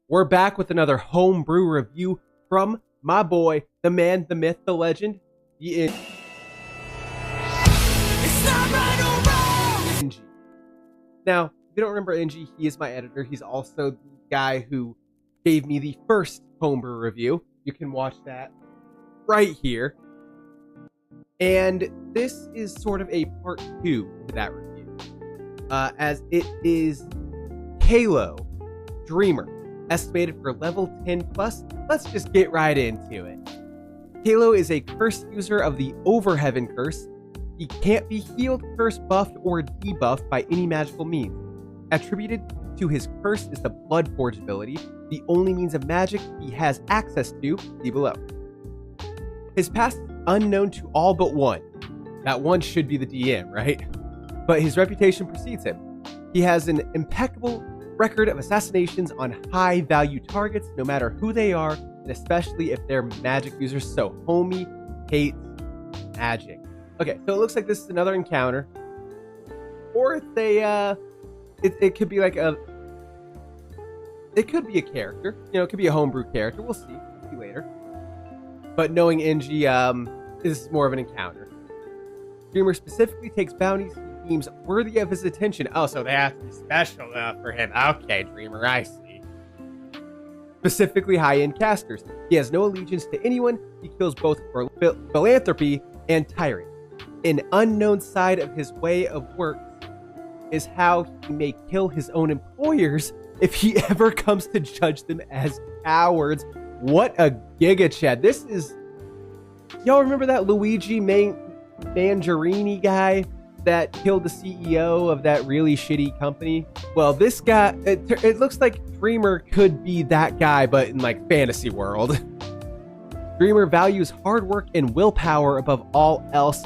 We're back with another homebrew review from my boy, the man, the myth, the legend, the NG. Now, if you don't remember NG, he is my editor. He's also the guy who gave me the first homebrew review. You can watch that right here. And this is sort of a part 2 to that review, as it is Kailo, Dreamer, estimated for level 10 plus. Let's just get right into it. Kailo is a curse user of the Overheaven curse. He can't be healed, curse buffed, or debuffed by any magical means. Attributed to his curse is the Bloodforge ability, the only means of magic he has access to. See below. His past is unknown to all but one. That one should be the DM, right? But his reputation precedes him. He has an impeccable record of assassinations on high-value targets, no matter who they are, and especially if they're magic users. So, homie hates magic. Okay, so it looks like this is another encounter, or it's a, it could be like a, it could be a character. You know, it could be a homebrew character. We'll see. We'll see later. But knowing NG, this is more of an encounter. Dreamer specifically takes bounties he deems worthy of his attention. Oh, so they have to be special enough for him. Okay, Dreamer, I see. Specifically high-end casters. He has no allegiance to anyone. He kills both for philanthropy and tyrant. An unknown side of his way of work is how he may kill his own employers if he ever comes to judge them as cowards. What a giga chat. This is... Y'all remember that Luigi Mangiarini guy that killed the CEO of that really shitty company? Well, this guy... It looks like Dreamer could be that guy, but in, like, fantasy world. Dreamer values hard work and willpower above all else.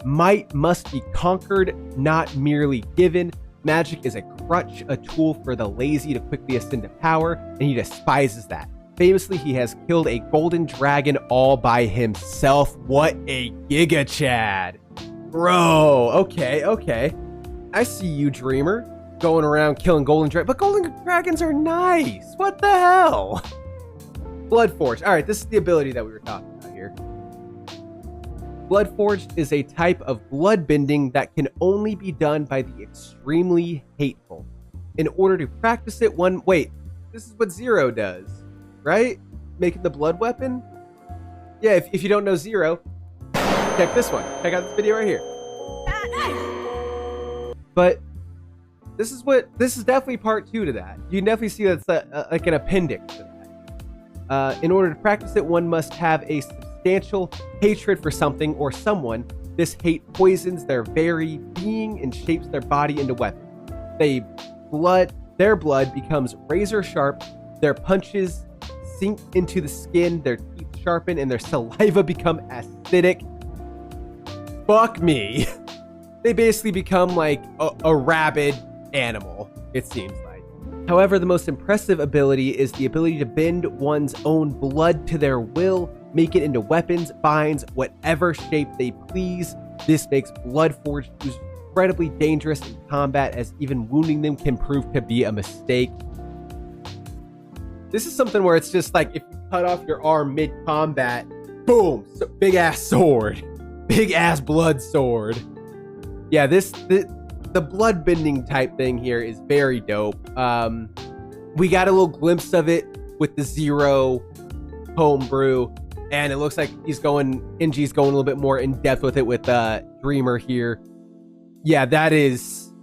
Might must be conquered, not merely given. Magic is a crutch, a tool for the lazy to quickly ascend to power, and he despises that. Famously, he has killed a golden dragon all by himself. What a giga chad. Bro, okay. I see you, Dreamer, going around killing golden dragons. But golden dragons are nice. What the hell? Bloodforged. All right, this is the ability that we were talking about here. Bloodforged is a type of blood bending that can only be done by the extremely hateful. In order to practice it, wait, this is what Zero does, right? Making the blood weapon? Yeah, if you don't know Zero, check this one. Check out this video right here. But this is definitely part 2 to that. You can definitely see that's like an appendix to that. In order to practice it, one must have a substantial hatred for something or someone. This hate poisons their very being and shapes their body into weapons. Their blood becomes razor sharp, their punches sink into the skin, their teeth sharpen, and their saliva become acidic. Fuck me. They basically become like a rabid animal, it seems like. However, the most impressive ability is the ability to bend one's own blood to their will, make it into weapons, binds, whatever shape they please. This makes Bloodforged incredibly dangerous in combat, as even wounding them can prove to be a mistake. This is something where it's just like, if you cut off your arm mid-combat, boom, so big ass sword. Big ass blood sword. Yeah, the blood bending type thing here is very dope. We got a little glimpse of it with the Zero homebrew, and it looks like NG's going a little bit more in depth with it with Dreamer here. Yeah, that is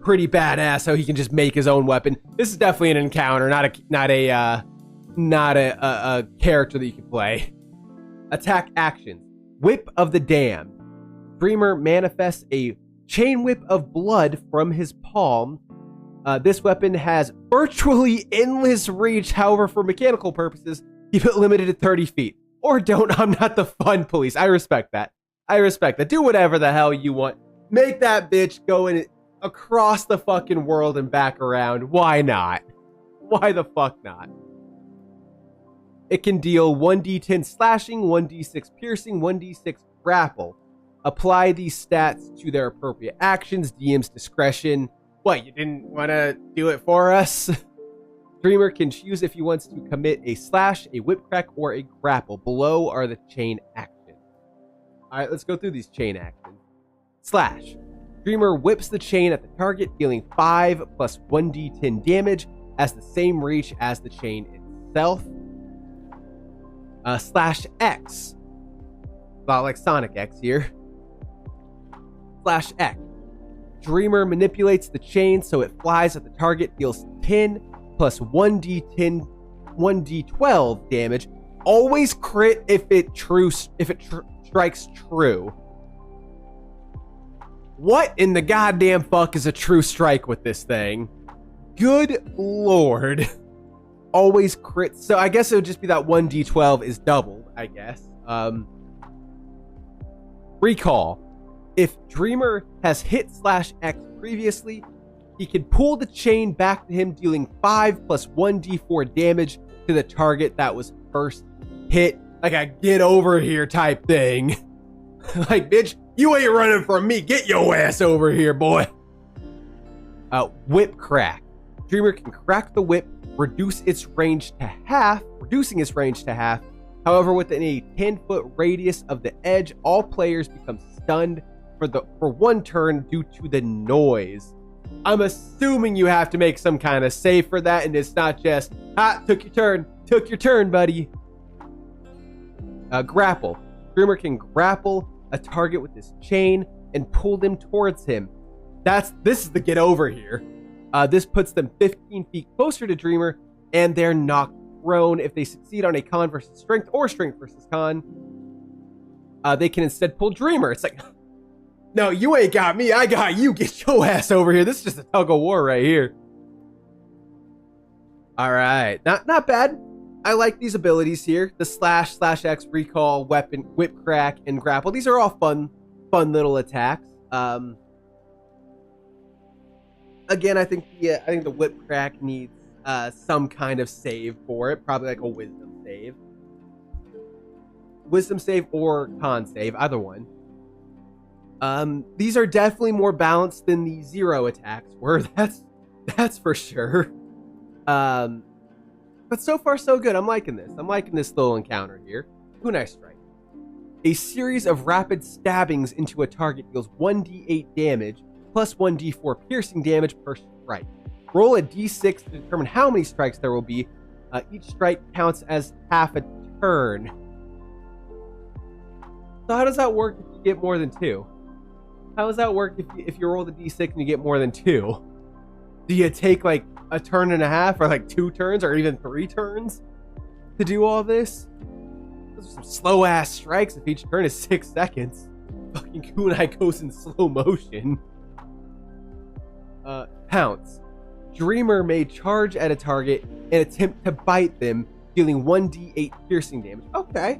pretty badass how he can just make his own weapon. This is definitely an encounter, not a character that you can play. Attack actions. Whip of the Damned. Dreamer manifests a chain whip of blood from his palm. This weapon has virtually endless reach. However, for mechanical purposes, keep it limited to 30 feet. Or don't. I'm not the fun police. I respect that. Do whatever the hell you want. Make that bitch go in across the fucking world and back around. Why not? Why the fuck not? It can deal 1d10 slashing, 1d6 piercing, 1d6 grapple. Apply these stats to their appropriate actions. DM's discretion. What, you didn't want to do it for us? Dreamer can choose if he wants to commit a slash, a whip crack, or a grapple. Below are the chain actions. All right, let's go through these chain actions. Slash. Dreamer whips the chain at the target, dealing 5 plus 1d10 damage, has the same reach as the chain itself. Slash X. A lot like Sonic X here. Slash X. Dreamer manipulates the chain so it flies at the target, deals 10 plus 1d10, 1d12 damage. Always crit if it strikes true. What in the goddamn fuck is a true strike with this thing? Good lord. Always crit. So I guess it would just be that 1d12 is doubled, I guess. Recall. If Dreamer has hit slash X previously, he can pull the chain back to him, dealing 5 plus 1d4 damage to the target that was first hit. Like a get over here type thing. Like, bitch, you ain't running from me. Get your ass over here, boy. Whip crack. Dreamer can crack the whip, reducing its range to half. However, within a 10-foot radius of the edge, all players become stunned for 1 turn due to the noise. I'm assuming you have to make some kind of save for that, and it's not just, took your turn, buddy. Grapple. Dreamer can grapple a target with his chain and pull them towards him. This is the get over here. This puts them 15 feet closer to Dreamer, and they're knocked prone. If they succeed on a con versus strength or strength versus con, they can instead pull Dreamer. It's like, no, you ain't got me. I got you. Get your ass over here. This is just a tug of war right here. All right. Not bad. I like these abilities here. The slash, slash X, recall, weapon, whip crack, and grapple. These are all fun little attacks. Again, I think the whip crack needs some kind of save for it. Probably like a wisdom save. Wisdom save or con save, either one. These are definitely more balanced than the 0 attacks were. That's for sure. But so far so good. I'm liking this. I'm liking this little encounter here. Kunai strike. A series of rapid stabbings into a target deals 1d8 damage plus 1d4 piercing damage per strike. Roll a d6 to determine how many strikes there will be. Each strike counts as half a turn. So how does that work if you get more than 2? How does that work if you roll the d6 and you get more than 2? Do you take like a turn and a half, or like 2 turns, or even 3 turns to do all this? Those are some slow ass strikes if each turn is 6 seconds. Fucking kunai goes in slow motion. Pounce. Dreamer may charge at a target and attempt to bite them, dealing 1d8 piercing damage. Okay.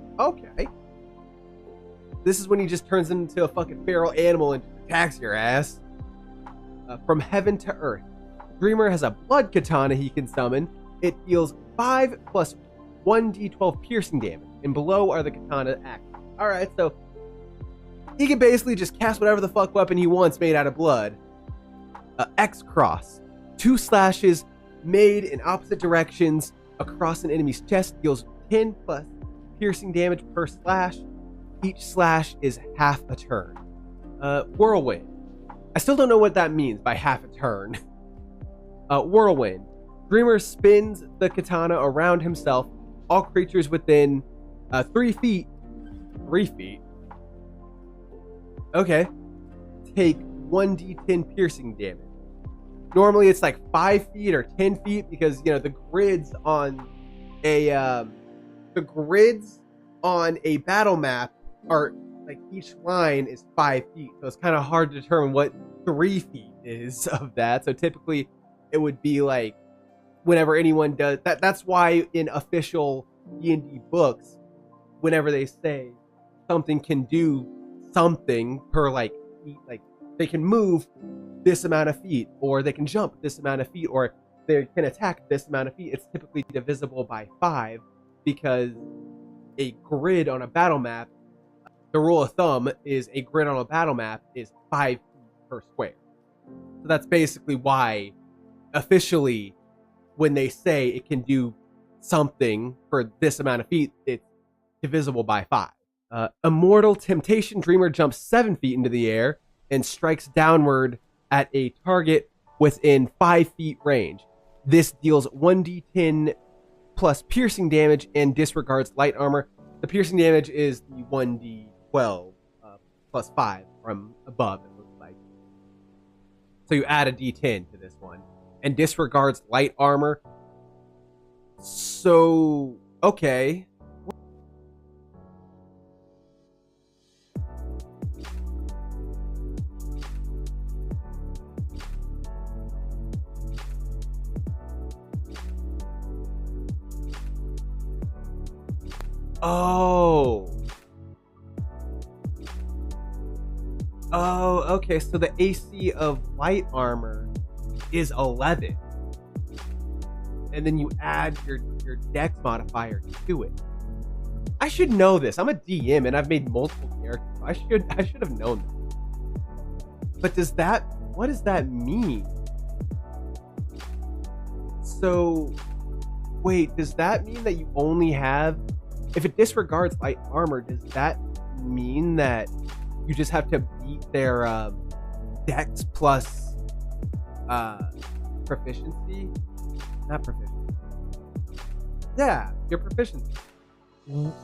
This is when he just turns into a fucking feral animal and attacks your ass. From heaven to earth. Dreamer has a blood katana he can summon. It deals 5 plus 1d12 piercing damage, and below are the katana actions. Alright, so he can basically just cast whatever the fuck weapon he wants made out of blood. X-Cross. 2 slashes made in opposite directions across an enemy's chest deals 10 plus piercing damage per slash. Each slash is half a turn. Whirlwind. I still don't know what that means by half a turn. Whirlwind. Dreamer spins the katana around himself. All creatures within 3 feet. 3 feet. Okay. Take 1d10 piercing damage. Normally it's like 5 feet or 10 feet because, you know, the grids on a battle map are like each line is 5 feet. So it's kind of hard to determine what 3 feet is of that. So typically it would be like whenever anyone does that. That's why in official D&D books, whenever they say something can do something per like feet, like they can move this amount of feet, or they can jump this amount of feet, or they can attack this amount of feet, it's typically divisible by 5 because a grid on a battle map, the rule of thumb is a grid on a battle map is 5 feet per square. So that's basically why officially when they say it can do something for this amount of feet, it's divisible by 5. Immortal Temptation Dreamer jumps 7 feet into the air and strikes downward at a target within 5 feet range. This deals 1d10 plus piercing damage and disregards light armor. The piercing damage is the 1d12 plus 5 from above, it looks like. So you add a d10 to this one. And disregards light armor. So, okay. Oh, okay. So the AC of light armor is 11. And then you add your dex modifier to it. I should know this. I'm a DM and I've made multiple characters. I should have known that. But what does that mean? So, wait, does that mean that you only have, if it disregards light armor, does that mean that you just have to beat their dex plus proficiency? Not proficiency. Yeah, your proficiency.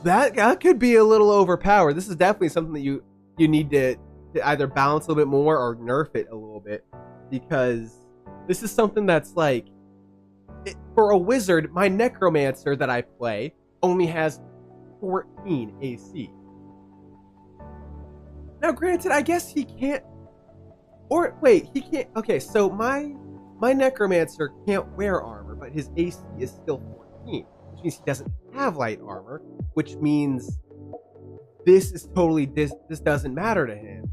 That could be a little overpowered. This is definitely something that you need to either balance a little bit more or nerf it a little bit, because this is something that's like, for a wizard, my necromancer that I play only has 14 AC. Now, granted, I guess he can't, or wait, he can't. Okay, so my necromancer can't wear armor, but his AC is still 14, which means he doesn't have light armor, which means this doesn't matter to him.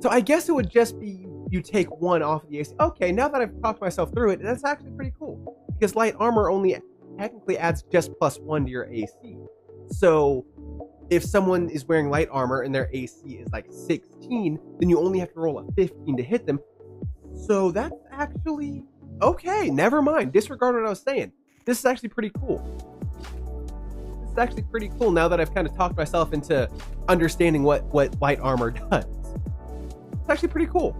So I guess it would just be you take 1 off of the AC. Okay, now that I've talked myself through it, that's actually pretty cool, because light armor only technically adds just +1 to your AC. So if someone is wearing light armor and their AC is like 16, then you only have to roll a 15 to hit them. So that's actually okay. Never mind. Disregard what I was saying. This is actually pretty cool. This is actually pretty cool now that I've kind of talked myself into understanding what light armor does. It's actually pretty cool.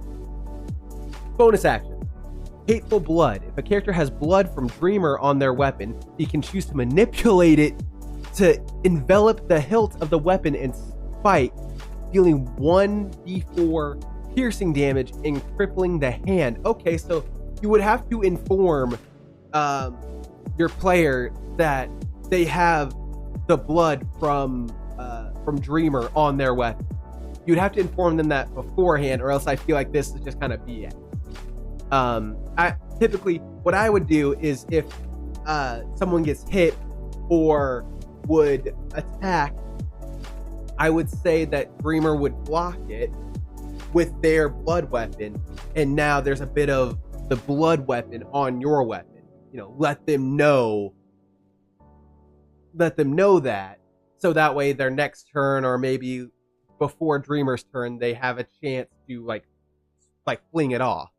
Bonus action. Hateful Blood. If a character has blood from Dreamer on their weapon, he can choose to manipulate it to envelop the hilt of the weapon and spike, dealing 1d4 piercing damage and crippling the hand. Okay, so you would have to inform your player that they have the blood from Dreamer on their weapon. You'd have to inform them that beforehand, or else I feel like this is just kind of BS. Typically, what I would do is if someone gets hit or would attack, I would say that Dreamer would block it with their blood weapon, and now there's a bit of the blood weapon on your weapon. You know, let them know that, so that way their next turn, or maybe before Dreamer's turn, they have a chance to like fling it off.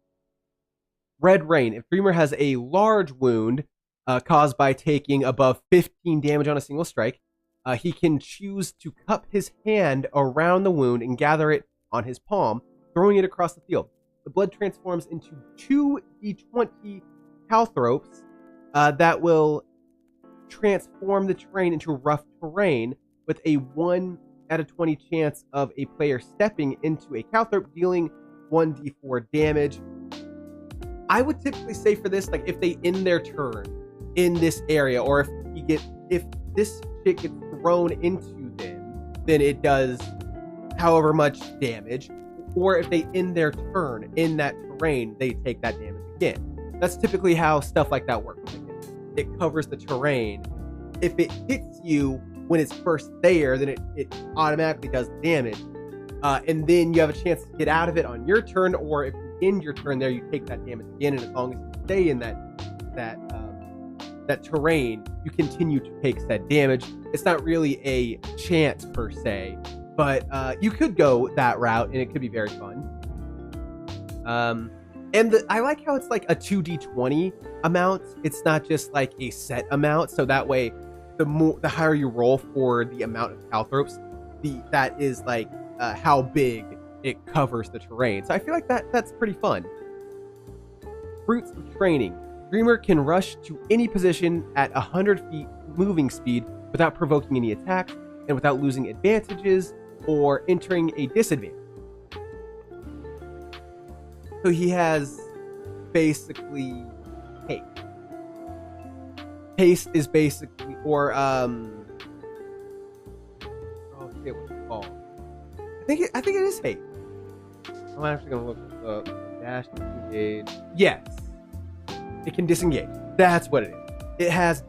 Red Rain. If Dreamer has a large wound caused by taking above 15 damage on a single strike, he can choose to cup his hand around the wound and gather it on his palm, throwing it across the field. The blood transforms into 2d20 calthropes that will transform the terrain into rough terrain, with a 1 out of 20 chance of a player stepping into a calthrop, dealing 1d4 damage. I would typically say for this, like if they end their turn in this area, or if this shit gets thrown into them, then it does however much damage. Or if they end their turn in that terrain, they take that damage again. That's typically how stuff like that works. Like it covers the terrain. If it hits you when it's first there, then it automatically does damage. And then you have a chance to get out of it on your turn, or if you end your turn there, you take that damage again. And as long as you stay in that terrain, you continue to take said damage. It's not really a chance per se, but you could go that route and it could be very fun. And I like how it's like a 2d20 amount. It's not just like a set amount. So that way, the higher you roll for the amount of calthropes, that is like how big it covers the terrain. So I feel like that's pretty fun. Fruits of training. Dreamer can rush to any position at 100 feet moving speed without provoking any attacks and without losing advantages or entering a disadvantage. So he has basically haste. Haste is basically, or I forget what it's called. I think it is haste. I'm actually gonna look this up. Dash disengage. Yes, it can disengage. That's what it is. It has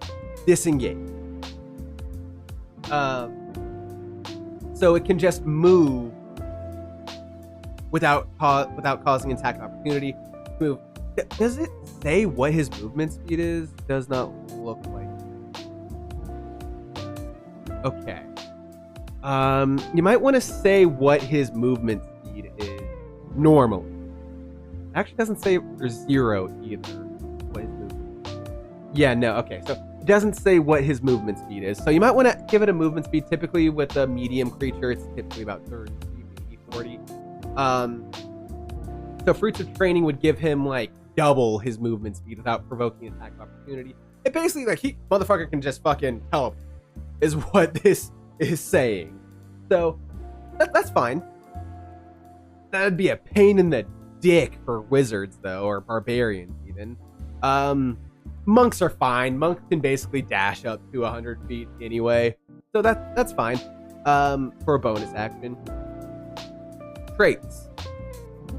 disengage. So it can just move without causing attack opportunity. Move. Does it say what his movement speed is? Does not look like it. Okay. You might want to say what his movement speed is normally. It actually doesn't say for 0 either. What his movement. Yeah, no. Okay, so it doesn't say what his movement speed is. So you might want to give it a movement speed. Typically, with a medium creature, it's typically about 30, maybe 40. So Fruits of Training would give him like double his movement speed without provoking attack opportunity. It basically like motherfucker can just fucking teleport, is what this is saying. So that's fine. That'd be a pain in the dick for wizards though, or barbarians even. Monks are fine. Monks can basically dash up to 100 feet anyway, so that's fine. For a bonus action. Traits.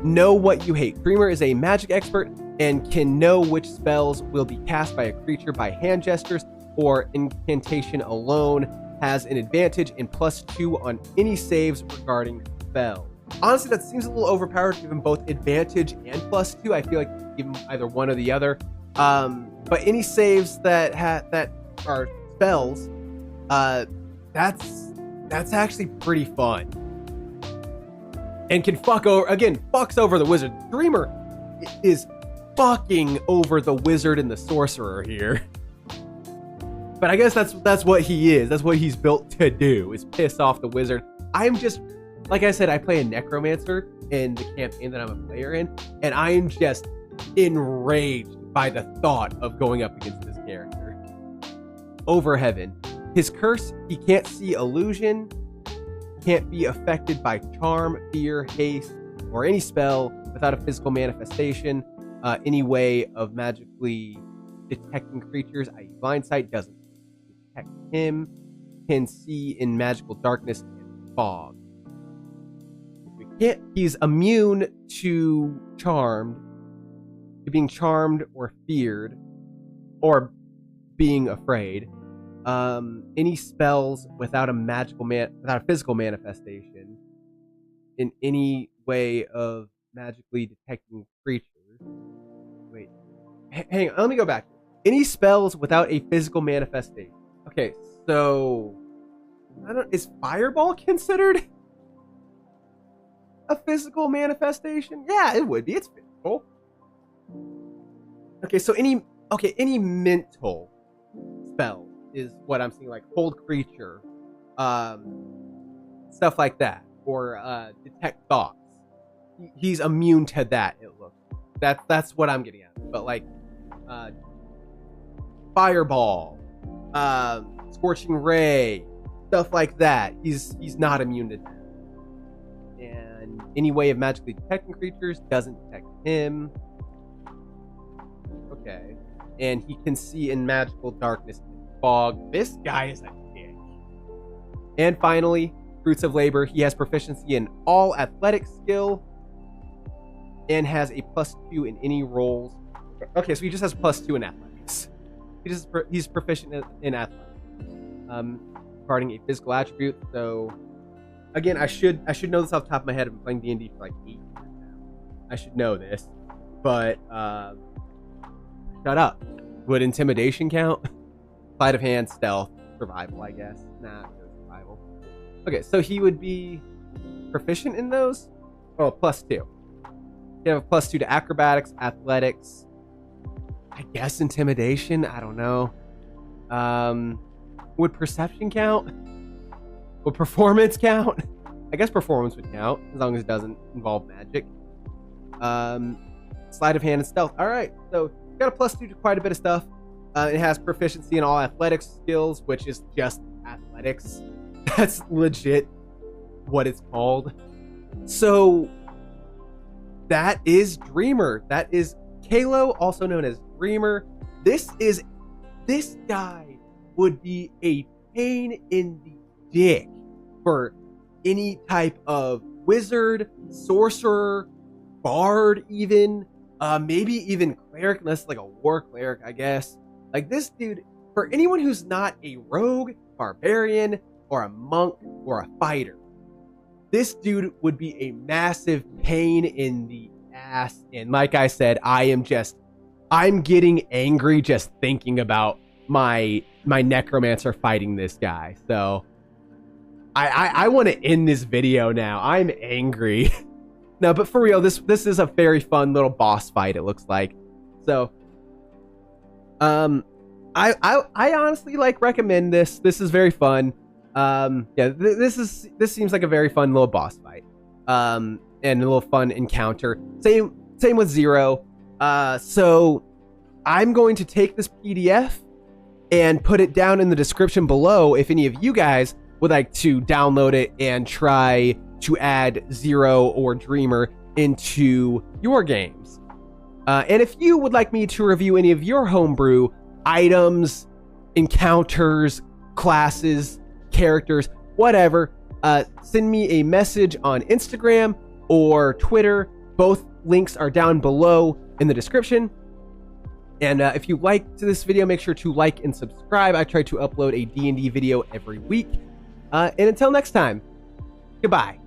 Know what you hate. Dreamer is a magic expert and can know which spells will be cast by a creature by hand gestures or incantation alone. Has an advantage and +2 on any saves regarding spells. Honestly, that seems a little overpowered to give him both advantage and +2. I feel like give him either one or the other. But any saves that are spells, that's actually pretty fun. And can fucks over the wizard. Dreamer is fucking over the wizard and the sorcerer here. But I guess that's what he is. That's what he's built to do, is piss off the wizard. I'm just, like I said, I play a necromancer in the campaign that I'm a player in, and I am just enraged by the thought of going up against this character. Over heaven. His curse, he can't see illusion, can't be affected by charm, fear, haste, or any spell without a physical manifestation. Any way of magically detecting creatures, i.e. blind sight, doesn't detect him. Can see in magical darkness and fog. He's immune to being charmed or feared, or being afraid. Any spells without without a physical manifestation, in any way of magically detecting creatures. Wait, hang on, let me go back. Any spells without a physical manifestation. Okay, so is Fireball considered a physical manifestation? Yeah, it would be. It's physical. Okay, so any mental spell is what I'm seeing, like hold creature, stuff like that, or detect thoughts. He's immune to that. It looks. That's what I'm getting at. But like, Fireball, Scorching Ray, stuff like that. He's not immune to that. And any way of magically detecting creatures doesn't detect him. Okay. And he can see in magical darkness and fog. This guy is a dick. And finally, Fruits of Labor. He has proficiency in all athletic skill and has a +2 in any rolls. Okay, so he just has +2 in athletics. He's proficient in athletics. Regarding a physical attribute. So again, I should know this off the top of my head. I've been playing D&D for like 8 years now. I should know this, but shut up. Would intimidation count? Sleight of hand, stealth, survival, I guess. Nah, no survival. Okay, so he would be proficient in those. Oh, +2. You have a +2 to acrobatics, athletics, I guess intimidation. I don't know. Would perception count? Would performance count? I guess performance would count as long as it doesn't involve magic. Sleight of hand and stealth. All right, so got a +2 to quite a bit of stuff. It has proficiency in all athletics skills, which is just athletics. That's legit what it's called. So that is Dreamer. That is Kailo, also known as Dreamer. This guy would be a pain in the dick for any type of wizard, sorcerer, bard, even maybe even cleric, unless like a war cleric, I guess. Like this dude, for anyone who's not a rogue, barbarian, or a monk, or a fighter, this dude would be a massive pain in the ass. And like I said, I'm getting angry just thinking about my necromancer fighting this guy. So I want to end this video now. I'm angry. No, but for real, this is a very fun little boss fight, it looks like. So I honestly recommend this. This is very fun. Yeah, this seems like a very fun little boss fight. And a little fun encounter. Same with Zero. So I'm going to take this PDF and put it down in the description below if any of you guys would like to download it and try to add Zero or Dreamer into your games. And if you would like me to review any of your homebrew items, encounters, classes, characters, whatever, send me a message on Instagram or Twitter. Both links are down below in the description. And if you liked this video, make sure to like and subscribe. I try to upload a D&D video every week. And until next time, goodbye.